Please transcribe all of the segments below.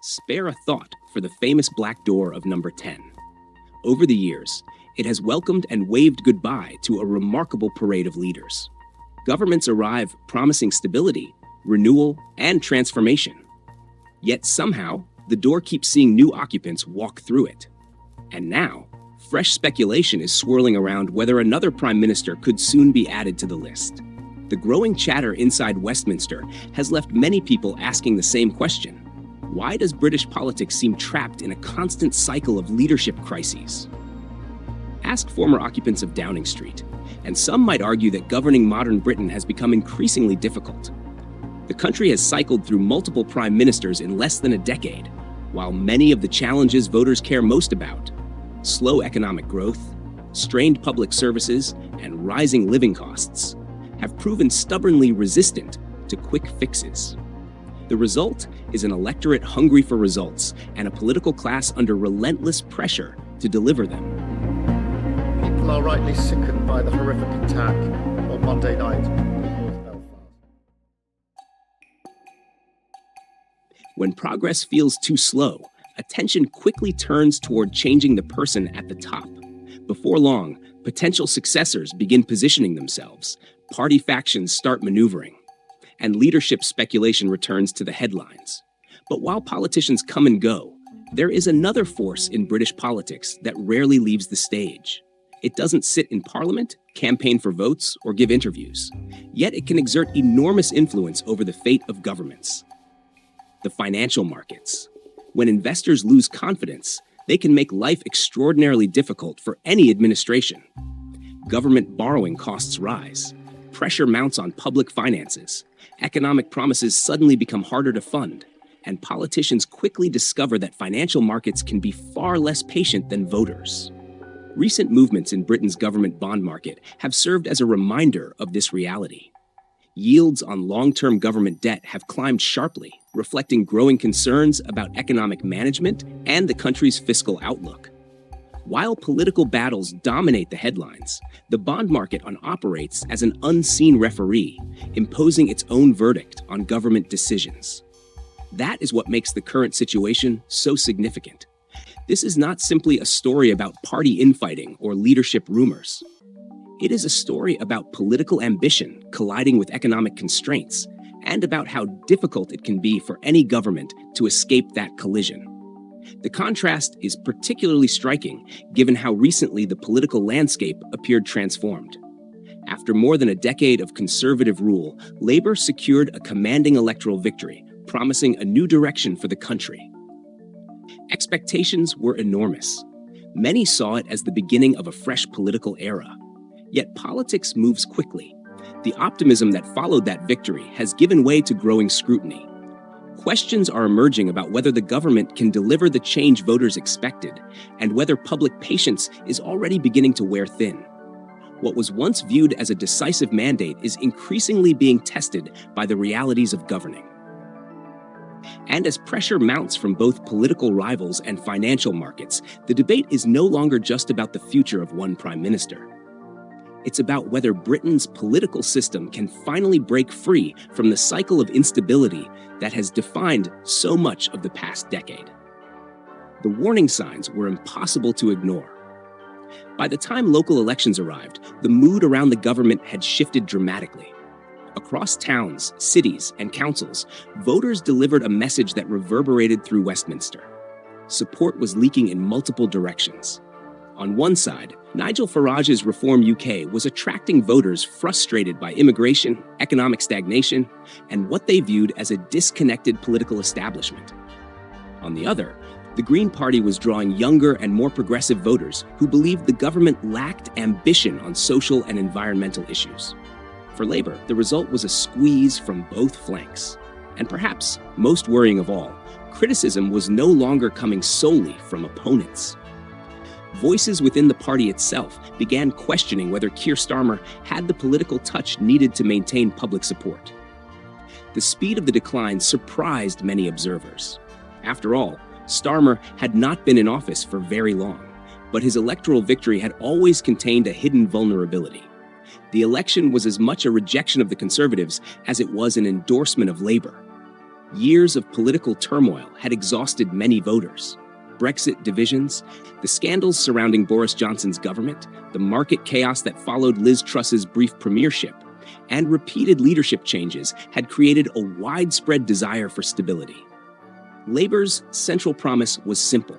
Spare a thought for the famous Black Door of Number 10. Over the years, it has welcomed and waved goodbye to a remarkable parade of leaders. Governments arrive promising stability, renewal, and transformation. Yet somehow, the door keeps seeing new occupants walk through it. And now, fresh speculation is swirling around whether another prime minister could soon be added to the list. The growing chatter inside Westminster has left many people asking the same question. Why does British politics seem trapped in a constant cycle of leadership crises? Ask former occupants of Downing Street, and some might argue that governing modern Britain has become increasingly difficult. The country has cycled through multiple prime ministers in less than a decade, while many of the challenges voters care most about, slow economic growth, strained public services, and rising living costs, have proven stubbornly resistant to quick fixes. The result is an electorate hungry for results and a political class under relentless pressure to deliver them. People are rightly sickened by the horrific attack on Monday night in North Belfast. When progress feels too slow, attention quickly turns toward changing the person at the top. Before long, potential successors begin positioning themselves, party factions start maneuvering, and leadership speculation returns to the headlines. But while politicians come and go, there is another force in British politics that rarely leaves the stage. It doesn't sit in Parliament, campaign for votes, or give interviews. Yet it can exert enormous influence over the fate of governments. The financial markets. When investors lose confidence, they can make life extraordinarily difficult for any administration. Government borrowing costs rise. Pressure mounts on public finances. Economic promises suddenly become harder to fund, and politicians quickly discover that financial markets can be far less patient than voters. Recent movements in Britain's government bond market have served as a reminder of this reality. Yields on long-term government debt have climbed sharply, reflecting growing concerns about economic management and the country's fiscal outlook. While political battles dominate the headlines, the bond market operates as an unseen referee, imposing its own verdict on government decisions. That is what makes the current situation so significant. This is not simply a story about party infighting or leadership rumors. It is a story about political ambition colliding with economic constraints, and about how difficult it can be for any government to escape that collision. The contrast is particularly striking given how recently the political landscape appeared transformed. After more than a decade of conservative rule, Labour secured a commanding electoral victory, promising a new direction for the country. Expectations were enormous. Many saw it as the beginning of a fresh political era. Yet politics moves quickly. The optimism that followed that victory has given way to growing scrutiny. Questions are emerging about whether the government can deliver the change voters expected, and whether public patience is already beginning to wear thin. What was once viewed as a decisive mandate is increasingly being tested by the realities of governing. And as pressure mounts from both political rivals and financial markets, the debate is no longer just about the future of one prime minister. It's about whether Britain's political system can finally break free from the cycle of instability that has defined so much of the past decade. The warning signs were impossible to ignore. By the time local elections arrived, the mood around the government had shifted dramatically. Across towns, cities, and councils, voters delivered a message that reverberated through Westminster. Support was leaking in multiple directions. On one side, Nigel Farage's Reform UK was attracting voters frustrated by immigration, economic stagnation, and what they viewed as a disconnected political establishment. On the other, the Green Party was drawing younger and more progressive voters who believed the government lacked ambition on social and environmental issues. For Labour, the result was a squeeze from both flanks. And perhaps most worrying of all, criticism was no longer coming solely from opponents. Voices within the party itself began questioning whether Keir Starmer had the political touch needed to maintain public support. The speed of the decline surprised many observers. After all, Starmer had not been in office for very long, but his electoral victory had always contained a hidden vulnerability. The election was as much a rejection of the Conservatives as it was an endorsement of Labour. Years of political turmoil had exhausted many voters. Brexit divisions, the scandals surrounding Boris Johnson's government, the market chaos that followed Liz Truss's brief premiership, and repeated leadership changes had created a widespread desire for stability. Labour's central promise was simple: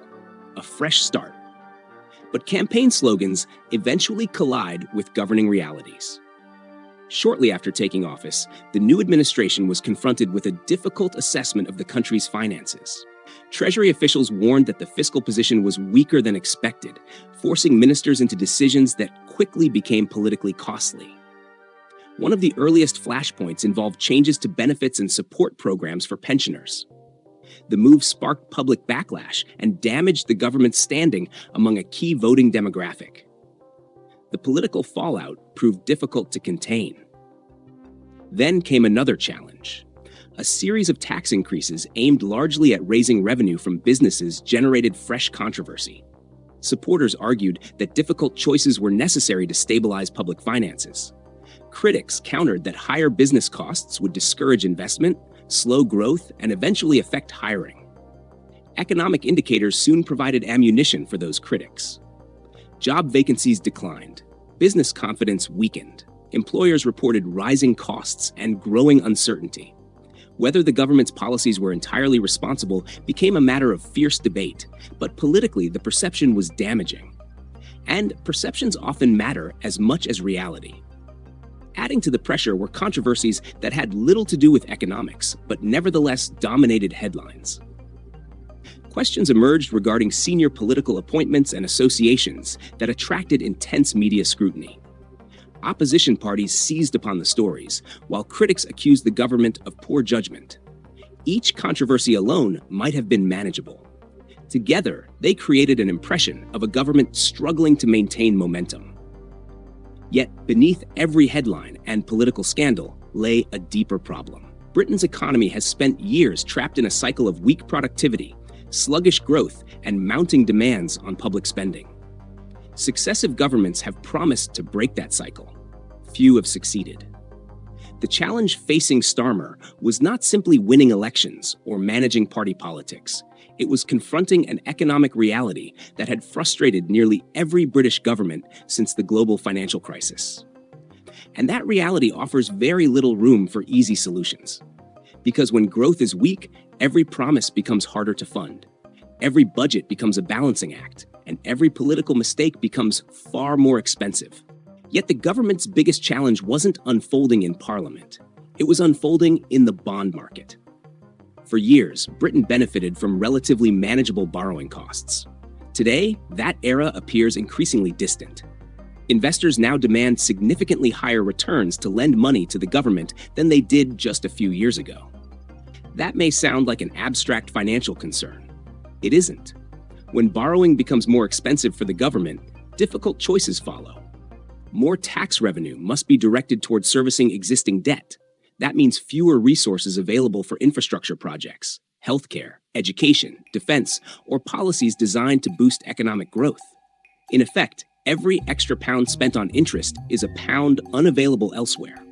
a fresh start. But campaign slogans eventually collide with governing realities. Shortly after taking office, the new administration was confronted with a difficult assessment of the country's finances. Treasury officials warned that the fiscal position was weaker than expected, forcing ministers into decisions that quickly became politically costly. One of the earliest flashpoints involved changes to benefits and support programs for pensioners. The move sparked public backlash and damaged the government's standing among a key voting demographic. The political fallout proved difficult to contain. Then came another challenge. A series of tax increases aimed largely at raising revenue from businesses generated fresh controversy. Supporters argued that difficult choices were necessary to stabilize public finances. Critics countered that higher business costs would discourage investment, slow growth, and eventually affect hiring. Economic indicators soon provided ammunition for those critics. Job vacancies declined. Business confidence weakened. Employers reported rising costs and growing uncertainty. Whether the government's policies were entirely responsible became a matter of fierce debate, but politically the perception was damaging. And perceptions often matter as much as reality. Adding to the pressure were controversies that had little to do with economics, but nevertheless dominated headlines. Questions emerged regarding senior political appointments and associations that attracted intense media scrutiny. Opposition parties seized upon the stories, while critics accused the government of poor judgment. Each controversy alone might have been manageable. Together, they created an impression of a government struggling to maintain momentum. Yet, beneath every headline and political scandal lay a deeper problem. Britain's economy has spent years trapped in a cycle of weak productivity, sluggish growth, and mounting demands on public spending. Successive governments have promised to break that cycle. Few have succeeded. The challenge facing Starmer was not simply winning elections or managing party politics. It was confronting an economic reality that had frustrated nearly every British government since the global financial crisis. And that reality offers very little room for easy solutions. Because when growth is weak, every promise becomes harder to fund. Every budget becomes a balancing act, and every political mistake becomes far more expensive. Yet the government's biggest challenge wasn't unfolding in Parliament. It was unfolding in the bond market. For years, Britain benefited from relatively manageable borrowing costs. Today, that era appears increasingly distant. Investors now demand significantly higher returns to lend money to the government than they did just a few years ago. That may sound like an abstract financial concern. It isn't. When borrowing becomes more expensive for the government, difficult choices follow. More tax revenue must be directed toward servicing existing debt. That means fewer resources available for infrastructure projects, healthcare, education, defense, or policies designed to boost economic growth. In effect, every extra pound spent on interest is a pound unavailable elsewhere.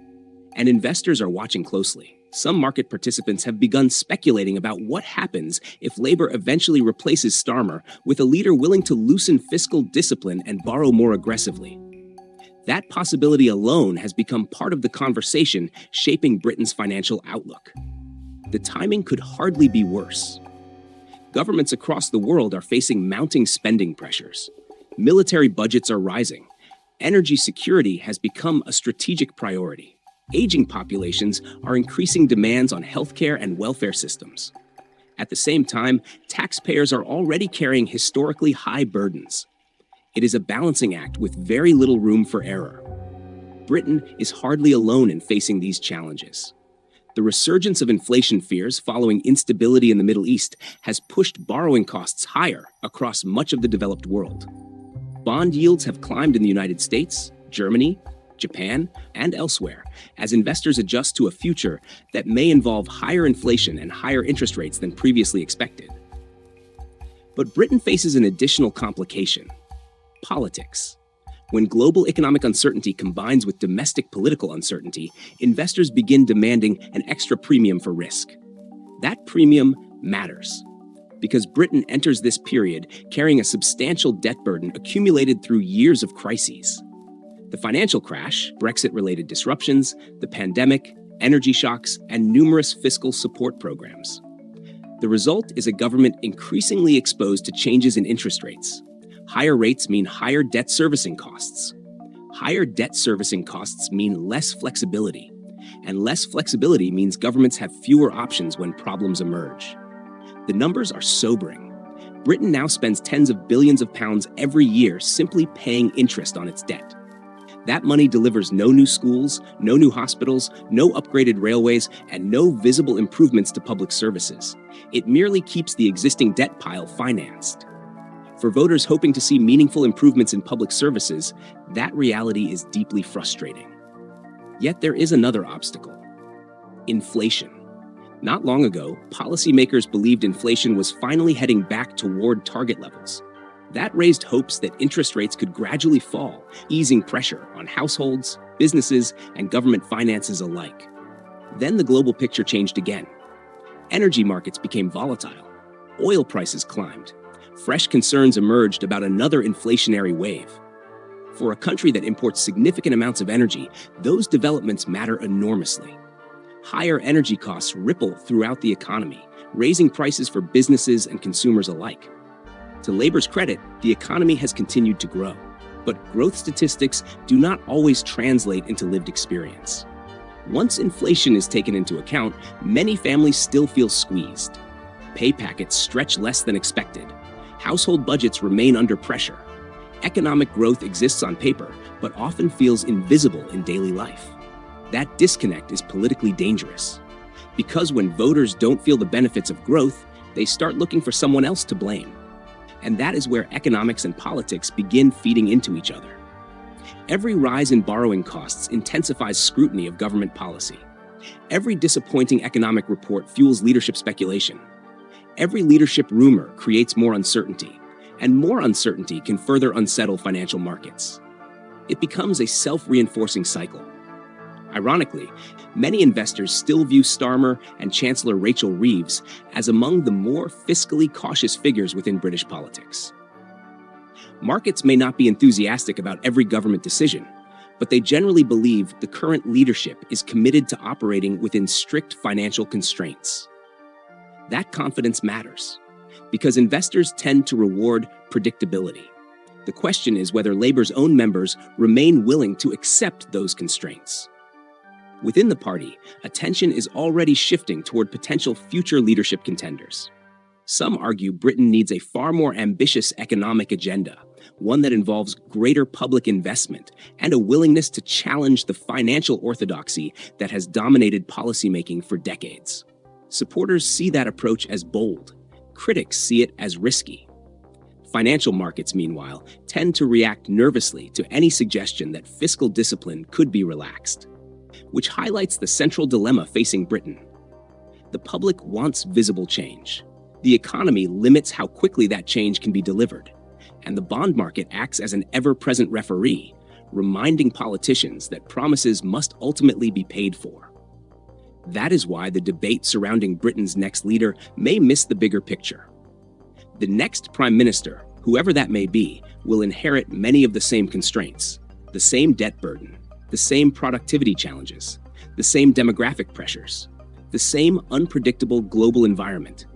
And investors are watching closely. Some market participants have begun speculating about what happens if Labour eventually replaces Starmer with a leader willing to loosen fiscal discipline and borrow more aggressively. That possibility alone has become part of the conversation shaping Britain's financial outlook. The timing could hardly be worse. Governments across the world are facing mounting spending pressures. Military budgets are rising. Energy security has become a strategic priority. Aging populations are increasing demands on healthcare and welfare systems. At the same time, taxpayers are already carrying historically high burdens. It is a balancing act with very little room for error. Britain is hardly alone in facing these challenges. The resurgence of inflation fears following instability in the Middle East has pushed borrowing costs higher across much of the developed world. Bond yields have climbed in the United States, Germany, Japan, and elsewhere as investors adjust to a future that may involve higher inflation and higher interest rates than previously expected. But Britain faces an additional complication: politics. When global economic uncertainty combines with domestic political uncertainty, investors begin demanding an extra premium for risk. That premium matters because Britain enters this period carrying a substantial debt burden accumulated through years of crises. The financial crash, Brexit-related disruptions, the pandemic, energy shocks, and numerous fiscal support programs. The result is a government increasingly exposed to changes in interest rates. Higher rates mean higher debt servicing costs. Higher debt servicing costs mean less flexibility, and less flexibility means governments have fewer options when problems emerge. The numbers are sobering. Britain now spends tens of billions of pounds every year simply paying interest on its debt. That money delivers no new schools, no new hospitals, no upgraded railways, and no visible improvements to public services. It merely keeps the existing debt pile financed. For voters hoping to see meaningful improvements in public services, that reality is deeply frustrating. Yet there is another obstacle: inflation. Not long ago, policymakers believed inflation was finally heading back toward target levels. That raised hopes that interest rates could gradually fall, easing pressure on households, businesses, and government finances alike. Then the global picture changed again. Energy markets became volatile. Oil prices climbed. Fresh concerns emerged about another inflationary wave. For a country that imports significant amounts of energy, those developments matter enormously. Higher energy costs ripple throughout the economy, raising prices for businesses and consumers alike. To Labour's credit, the economy has continued to grow, but growth statistics do not always translate into lived experience. Once inflation is taken into account, many families still feel squeezed. Pay packets stretch less than expected. Household budgets remain under pressure. Economic growth exists on paper, but often feels invisible in daily life. That disconnect is politically dangerous, because when voters don't feel the benefits of growth, they start looking for someone else to blame. And that is where economics and politics begin feeding into each other. Every rise in borrowing costs intensifies scrutiny of government policy. Every disappointing economic report fuels leadership speculation. Every leadership rumor creates more uncertainty, and more uncertainty can further unsettle financial markets. It becomes a self-reinforcing cycle. Ironically, many investors still view Starmer and Chancellor Rachel Reeves as among the more fiscally cautious figures within British politics. Markets may not be enthusiastic about every government decision, but they generally believe the current leadership is committed to operating within strict financial constraints. That confidence matters, because investors tend to reward predictability. The question is whether Labour's own members remain willing to accept those constraints. Within the party, attention is already shifting toward potential future leadership contenders. Some argue Britain needs a far more ambitious economic agenda, one that involves greater public investment and a willingness to challenge the financial orthodoxy that has dominated policymaking for decades. Supporters see that approach as bold. Critics see it as risky. Financial markets, meanwhile, tend to react nervously to any suggestion that fiscal discipline could be relaxed, which highlights the central dilemma facing Britain. The public wants visible change. The economy limits how quickly that change can be delivered, and the bond market acts as an ever-present referee, reminding politicians that promises must ultimately be paid for. That is why the debate surrounding Britain's next leader may miss the bigger picture. The next prime minister, whoever that may be, will inherit many of the same constraints, the same debt burden, the same productivity challenges, the same demographic pressures, the same unpredictable global environment.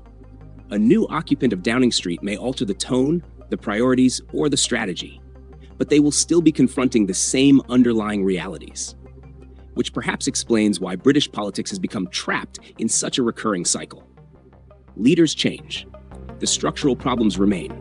A new occupant of Downing Street may alter the tone, the priorities, or the strategy, but they will still be confronting the same underlying realities, which perhaps explains why British politics has become trapped in such a recurring cycle. Leaders change. The structural problems remain.